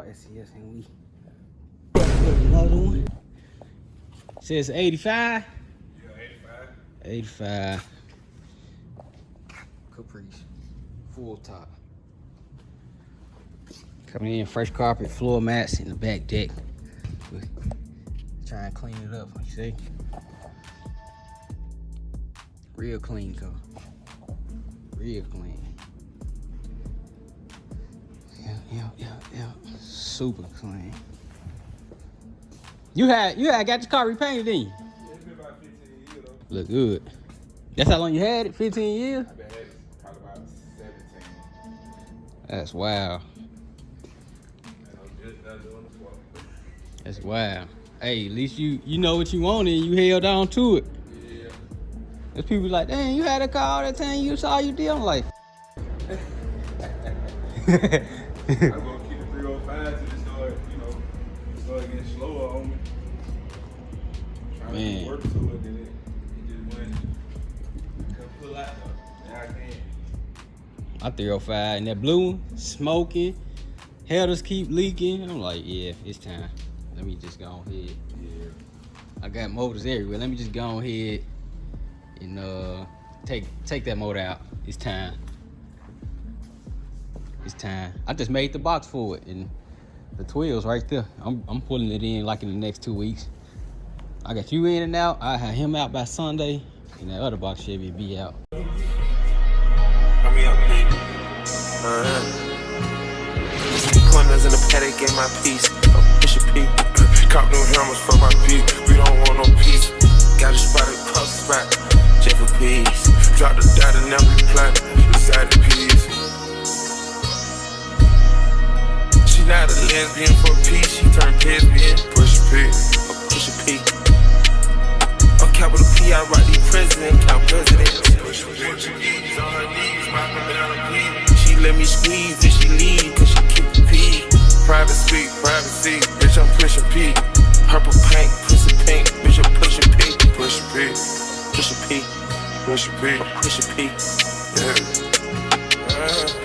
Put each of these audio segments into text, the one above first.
y'all, SCS, and we put another one. Says 85. Yeah, 85. Caprice, full top. Coming in, fresh carpet, floor mats in the back deck. Try and clean it up, you see? Real clean car. Real clean. Yeah. Super clean. You had got your car repainted, didn't you? Yeah, it's been about 15 years though. Look good. That's how long you had it? 15 years? I've been had it probably about 17. That's wild. And I'm just not doing the swap. That's wild. Hey, at least you know what you wanted and you held on to it. Yeah. There's people like, dang, you had a car all that time, you saw you did. I'm like, I'm gonna keep the 305 till it start getting slower on me. Trying Man. to work to it, then it just went. Couldn't pull out though. Now I can. my 305 and that blue one, smoking, headers keep leaking. I'm like, yeah, it's time. Let me just go ahead. Yeah. I got motors everywhere. Let me just go ahead and take that motor out. It's time. It's time. I just made the box for it and the 12's right there. I'm pulling it in like in the next 2 weeks. I got you in and out. I have him out by Sunday, and that other box should be out. Come here, Pete. Corners in the paddock, get my piece. Push a P. Cop new hammers for my P. We don't want no peace. Got a spot across the spot. Check for peace. Drop the dot and now we plant. Beside the piece. She not a lesbian for peace. She turned lesbian. Push a P. Push a P. On capital P, I write the president, count presidents. Push a P. On her knees, rockin' down the P. She let me squeeze, then she leave, cause she keep the P. Private speak, privacy, bitch, I'm pushing P. Purple paint, pussy pink, bitch, I'm pushing P. Push a P, push a P, push a P, push a P, yeah.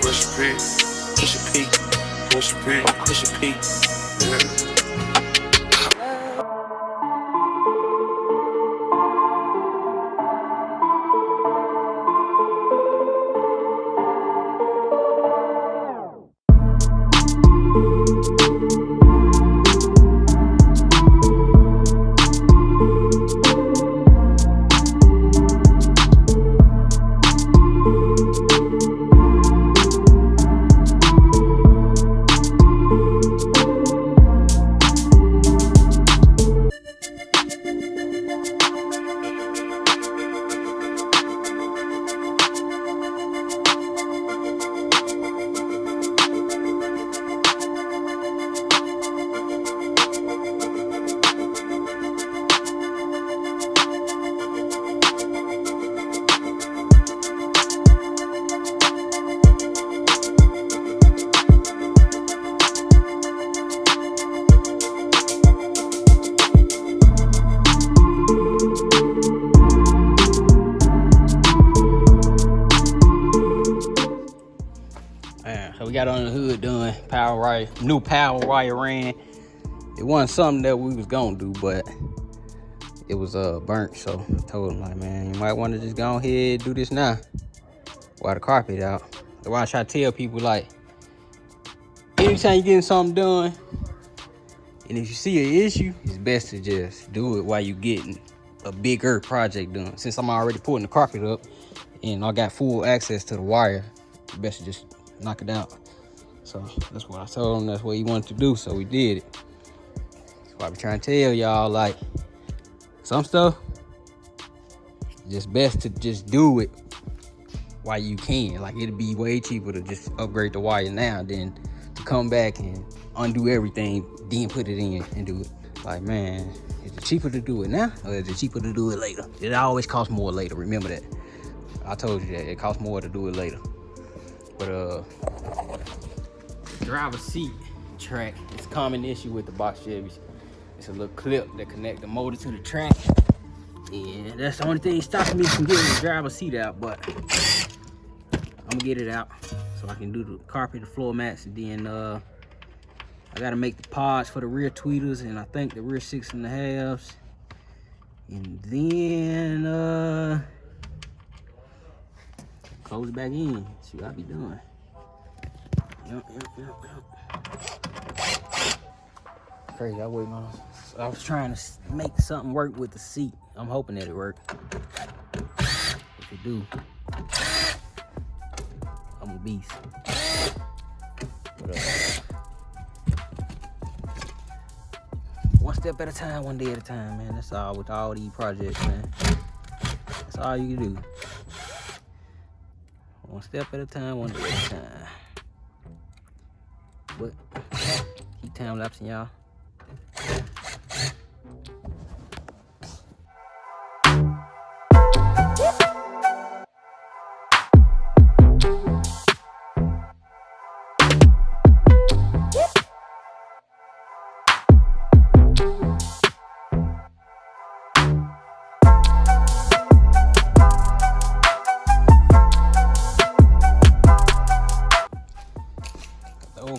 Push a P, push a P, push a P, push a P, yeah. So we got on the hood done, power wire, new power wire ran. It wasn't something that we was gonna do, but it was burnt. So I told him, like, man, you might want to just go ahead and do this now while the carpet out. That's why I try to tell people, like, anytime you're getting something done, and if you see an issue, it's best to just do it while you're getting a bigger project done. Since I'm already putting the carpet up and I got full access to the wire, it's best to just knock it out. So that's what I told him, that's what he wanted to do, so we did it. That's why I be trying to tell y'all, like, some stuff, just best to just do it while you can. Like, it'd be way cheaper to just upgrade the wire now than to come back and undo everything, then put it in and do it. Like, man, is it cheaper to do it now or is it cheaper to do it later? It always costs more later, remember that. I told you that, it costs more to do it later. But driver's seat track is a common issue with the box Chevys. It's a little clip that connects the motor to the track. And that's the only thing stopping me from getting the driver's seat out, but I'm gonna get it out so I can do the carpet, the floor mats, and then I I gotta make the pods for the rear tweeters and I think the rear 6.5s. And then close it back in. See what I be doing. Yep. Crazy, I was trying to make something work with the seat. I'm hoping that it worked. If it do, I'm a beast. But, one step at a time, one day at a time, man. That's all with all these projects, man. That's all you can do. One step at a time, one day at a time. But keep time lapsing, y'all.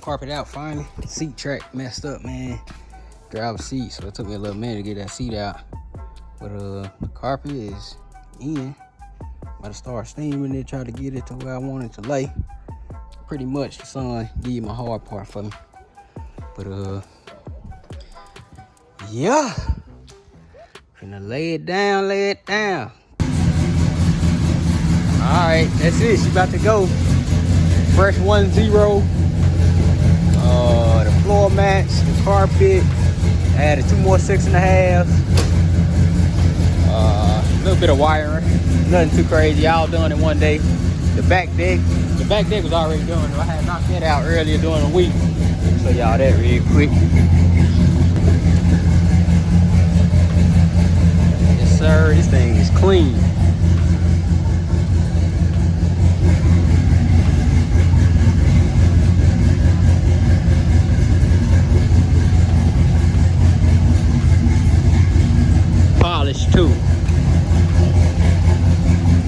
Carpet out finally. Seat track messed up, man. Driver's seat, so it took me a little minute to get that seat out. But the carpet is in. About to start steaming it, try to get it to where I want it to lay. Pretty much the sun did my hard part for me. But yeah. Gonna lay it down. Alright, that's it. She about to go. Fresh 1-0. The floor mats, the carpet, I added 2 more 6.5s. A little bit of wiring, nothing too crazy, all done in one day. The back deck was already done. I had knocked that out earlier during the week. Show y'all that real quick. Yes sir, this thing is clean. Polished too.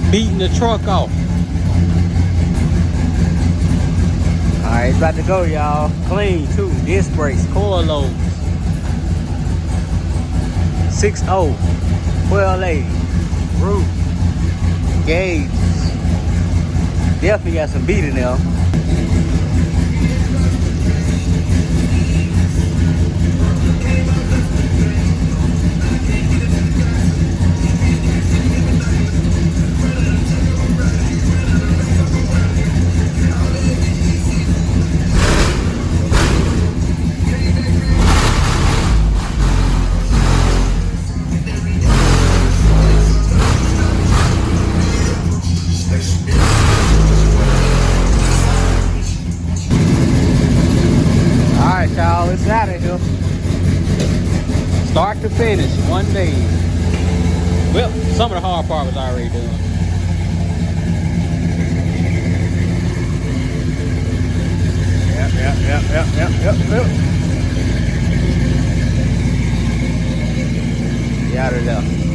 Beating the truck off. Alright, it's about to go, y'all. Clean too. Disc brakes, coil loads. 6.0, 1280, roof, gauges. Definitely got some beat in there. It's out of here. Start to finish, one day. Well, some of the hard part was already done. Yep. Get out of there.